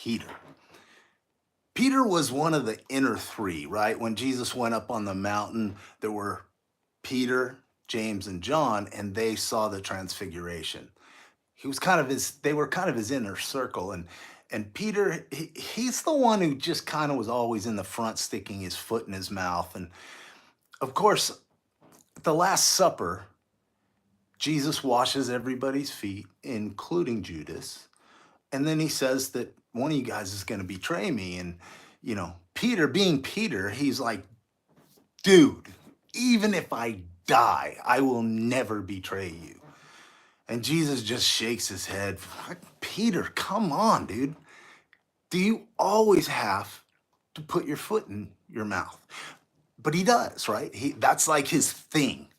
Peter. Peter was one of the inner three, right? When Jesus went up on the mountain, there were Peter, James, and John, and they saw the transfiguration. They were kind of his inner circle. And Peter, he's the one who just kind of was always in the front, sticking his foot in his mouth. And of course, at the Last Supper, Jesus washes everybody's feet, including Judas. And then he says that one of you guys is going to betray me. And, Peter, being Peter, he's like, dude, even if I die, I will never betray you. And Jesus just shakes his head. Peter, come on, dude. Do you always have to put your foot in your mouth? But he does, right? That's like his thing.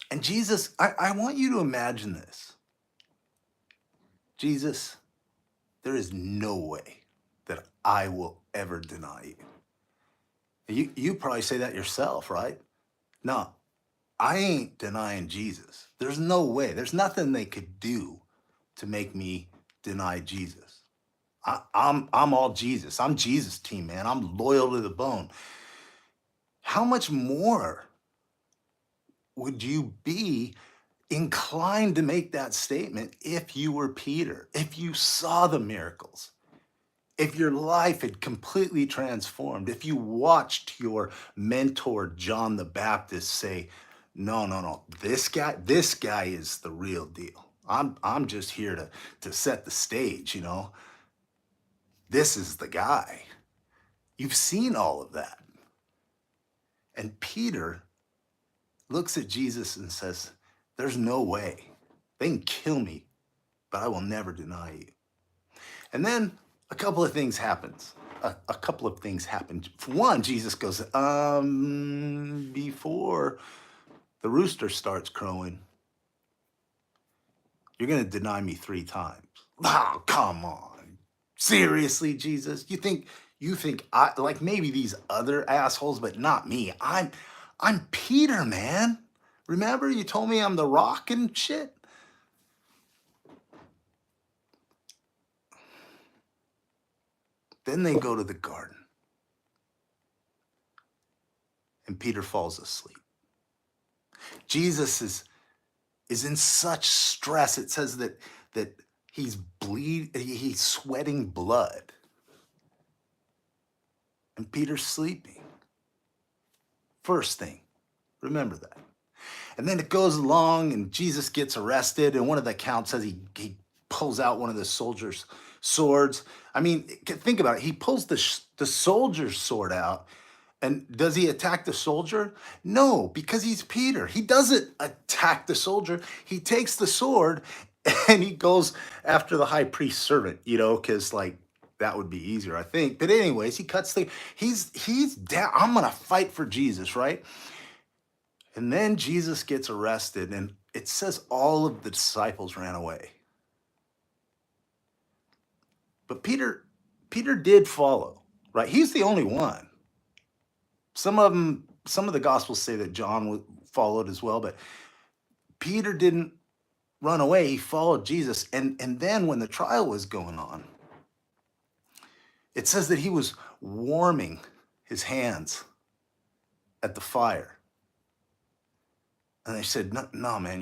And Jesus, I want you to imagine this. Jesus, there is no way that I will ever deny you. You probably say that yourself, right? No, I ain't denying Jesus. There's no way. There's nothing they could do to make me deny Jesus. I'm all Jesus. I'm Jesus team, man. I'm loyal to the bone. How much more would you be inclined to make that statement if you were Peter, if you saw the miracles, if your life had completely transformed, if you watched your mentor, John the Baptist, say, no, this guy is the real deal. I'm just here to set the stage, This is the guy. You've seen all of that. And Peter looks at Jesus and says, there's no way. They can kill me, but I will never deny you. And then a couple of things happen. One, Jesus goes, before the rooster starts crowing, you're going to deny me 3 times. Oh, come on. Seriously, Jesus? You think I, like maybe these other assholes, but not me. I'm Peter, man. Remember you told me I'm the rock and shit? Then they go to the garden. And Peter falls asleep. Jesus is in such stress. It says that he's sweating blood. And Peter's sleeping. First thing, remember that. And then it goes along and Jesus gets arrested, and one of the accounts says he pulls out one of the soldiers' swords. I mean, think about it. He pulls the soldier's sword out, and does he attack the soldier? No, because he's Peter. He doesn't attack the soldier. He takes the sword and he goes after the high priest's servant, because like that would be easier, I think. But anyways, he's down. I'm gonna fight for Jesus, right? And then Jesus gets arrested, and it says all of the disciples ran away. But Peter did follow, right? He's the only one. Some of the gospels say that John followed as well, but Peter didn't run away. He followed Jesus. And then when the trial was going on, it says that he was warming his hands at the fire. And they said, no, man,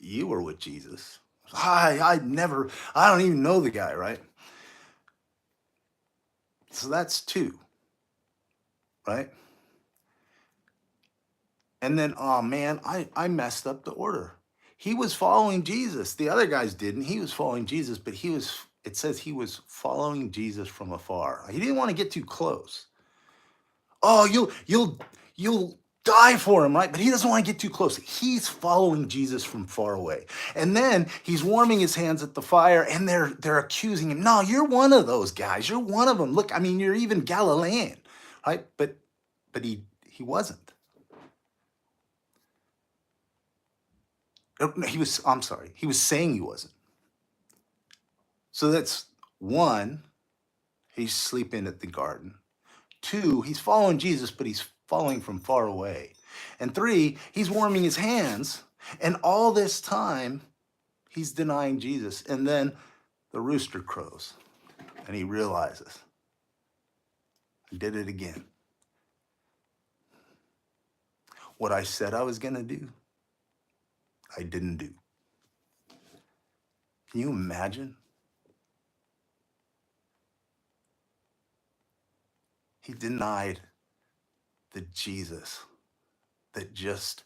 you were with Jesus. I don't even know the guy, right? So that's 2, right? And then, oh man, I messed up the order. He was following Jesus. The other guys didn't. He was following Jesus, but it says he was following Jesus from afar. He didn't want to get too close. Oh, you'll die for him, right? But he doesn't want to get too close. He's following Jesus from far away. And then he's warming his hands at the fire, and they're accusing him. No, you're one of those guys. You're one of them. Look, I mean, you're even Galilean, right? But he wasn't. He was saying he wasn't. So that's 1, he's sleeping at the garden. 2, he's following Jesus, but he's following from far away. And 3, he's warming his hands. And all this time, he's denying Jesus. And then the rooster crows. and he realizes, I did it again. What I said I was going to do, I didn't do. Can you imagine? He denied the Jesus that just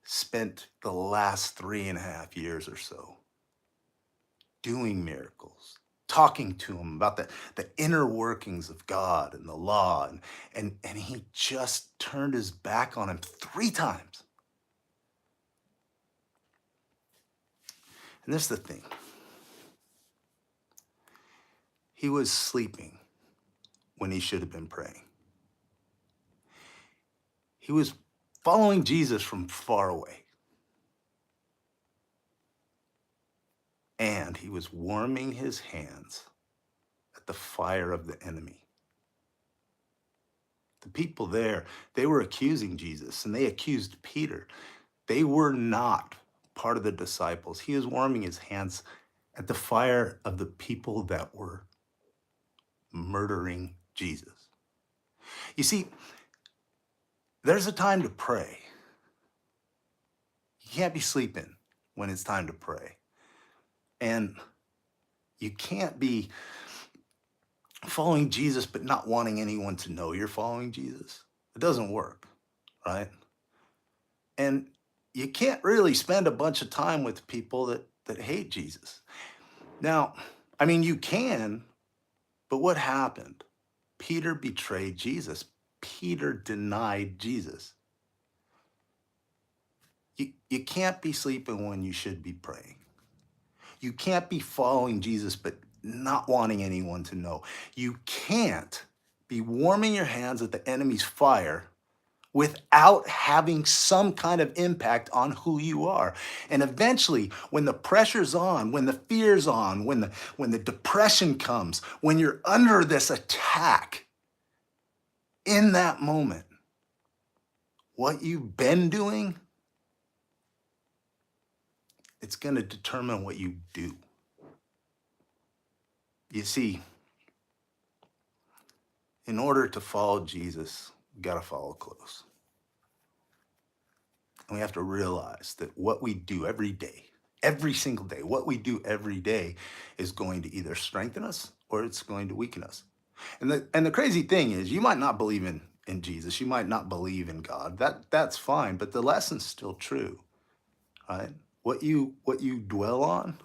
spent the last 3.5 years or so doing miracles, talking to him about the inner workings of God and the law. And he just turned his back on him 3 times. And this is the thing. He was sleeping when he should have been praying. He was following Jesus from far away. And he was warming his hands at the fire of the enemy. The people there, they were accusing Jesus, and they accused Peter. They were not part of the disciples. He was warming his hands at the fire of the people that were murdering Jesus. You see, there's a time to pray. You can't be sleeping when it's time to pray. And you can't be following Jesus but not wanting anyone to know you're following Jesus. It doesn't work, right? And you can't really spend a bunch of time with people that hate Jesus. Now, I mean, you can, but what happened? Peter betrayed Jesus. Peter denied Jesus. You can't be sleeping when you should be praying. You can't be following Jesus but not wanting anyone to know. You can't be warming your hands at the enemy's fire without having some kind of impact on who you are. And eventually, when the pressure's on, when the fear's on, when the depression comes, when you're under this attack, in that moment, what you've been doing, it's going to determine what you do. You see, in order to follow Jesus, we got to follow close. And we have to realize that what we do every day, every single day, what we do every day is going to either strengthen us or it's going to weaken us. And the crazy thing is, you might not believe in Jesus, you might not believe in God. That's fine, but the lesson's still true, right? What you dwell on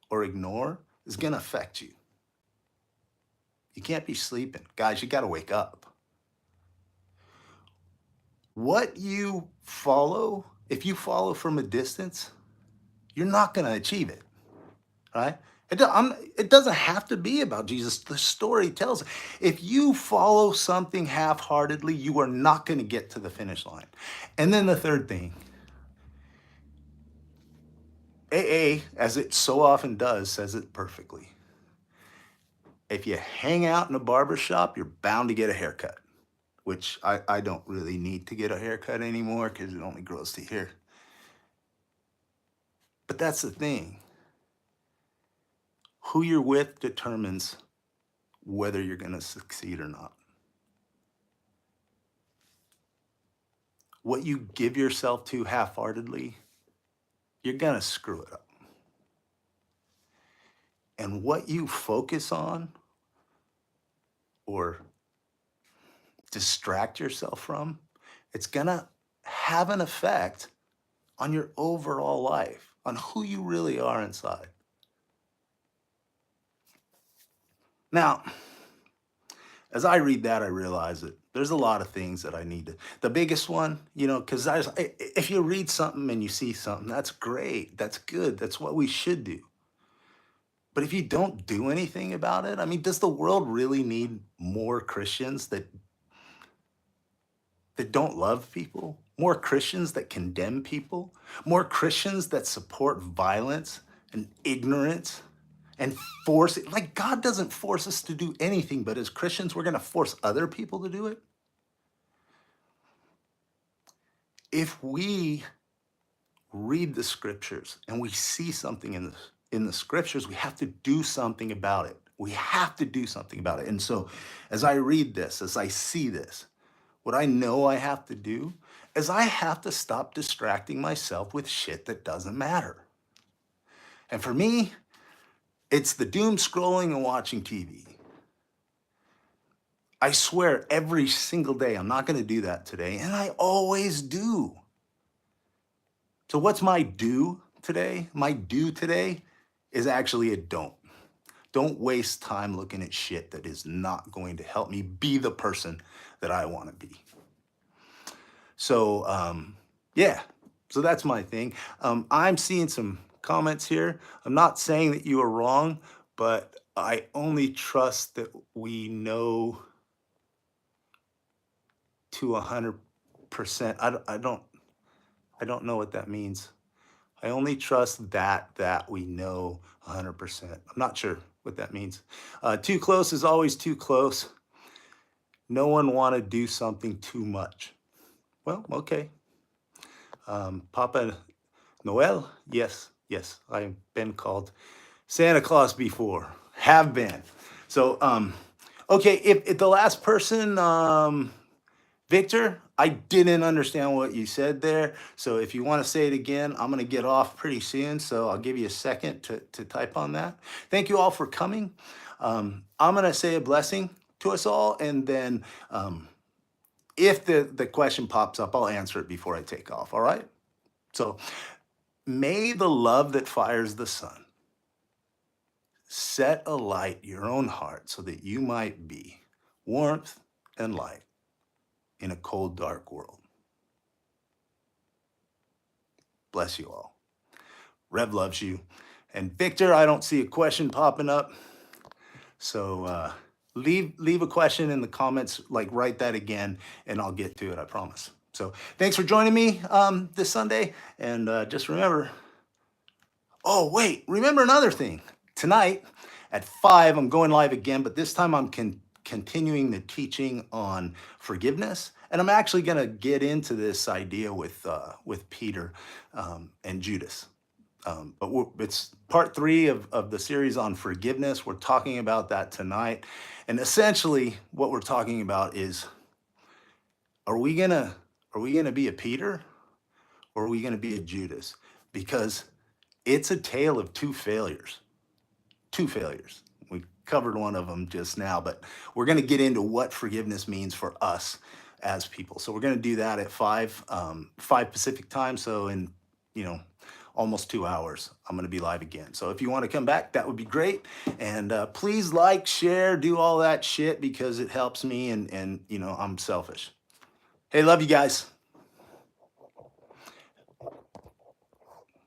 or ignore is going to affect you. You can't be sleeping. Guys, you got to wake up. What you follow, if you follow from a distance, you're not going to achieve it, right? It doesn't have to be about Jesus. The story tells it. If you follow something half-heartedly, you are not going to get to the finish line. And then the third thing, AA, as it so often does, says it perfectly. If you hang out in a barber shop, you're bound to get a haircut, which I don't really need to get a haircut anymore because it only grows to here. But that's the thing. Who you're with determines whether you're going to succeed or not. What you give yourself to half-heartedly, you're going to screw it up. And what you focus on or distract yourself from, it's going to have an effect on your overall life, on who you really are inside. Now, as I read that, I realize that there's a lot of things that I need to. The biggest one, because if you read something and you see something, that's great. That's good. That's what we should do. But if you don't do anything about it, I mean, does the world really need more Christians that don't love people? More Christians that condemn people? More Christians that support violence and ignorance? And force it. Like, God doesn't force us to do anything, but as Christians, we're going to force other people to do it. If we read the scriptures and we see something in the scriptures, we have to do something about it. We have to do something about it. And so as I read this, as I see this, what I know I have to do is I have to stop distracting myself with shit that doesn't matter. And for me, it's the doom scrolling and watching TV. I swear every single day, I'm not going to do that today. And I always do. So what's my do today? My do today is actually a don't. Don't waste time looking at shit that is not going to help me be the person that I want to be. So, yeah, so that's my thing. I'm seeing some comments here. I'm not saying that you are wrong, but I only trust that we know to 100%. I don't know what that means. I only trust that we know 100%. I'm not sure what that means. Too close is always too close. No one want to do something too much. Well, okay. Papa Noel, yes, I've been called Santa Claus before. Have been. So, okay, if the last person, Victor, I didn't understand what you said there. So if you want to say it again, I'm going to get off pretty soon. So I'll give you a second to type on that. Thank you all for coming. I'm going to say a blessing to us all. And then if the question pops up, I'll answer it before I take off. All right? So may the love that fires the sun set alight your own heart so that you might be warmth and light in a cold, dark world. Bless you all. Rev loves you. And Victor, I don't see a question popping up. So leave a question in the comments, like write that again, and I'll get to it, I promise. So thanks for joining me this Sunday. And just remember, oh, wait, remember another thing. Tonight at 5, I'm going live again, but this time I'm continuing the teaching on forgiveness. And I'm actually going to get into this idea with Peter and Judas. But it's part 3 of the series on forgiveness. We're talking about that tonight. And essentially what we're talking about is, are we gonna be a Peter or are we gonna be a Judas? Because it's a tale of 2 failures. 2 failures. We covered one of them just now, but we're going to get into what forgiveness means for us as people. So we're going to do that at 5 Pacific time. So in, almost 2 hours, I'm going to be live again. So if you want to come back, that would be great. And please like, share, do all that shit because it helps me and I'm selfish. Hey, love you guys.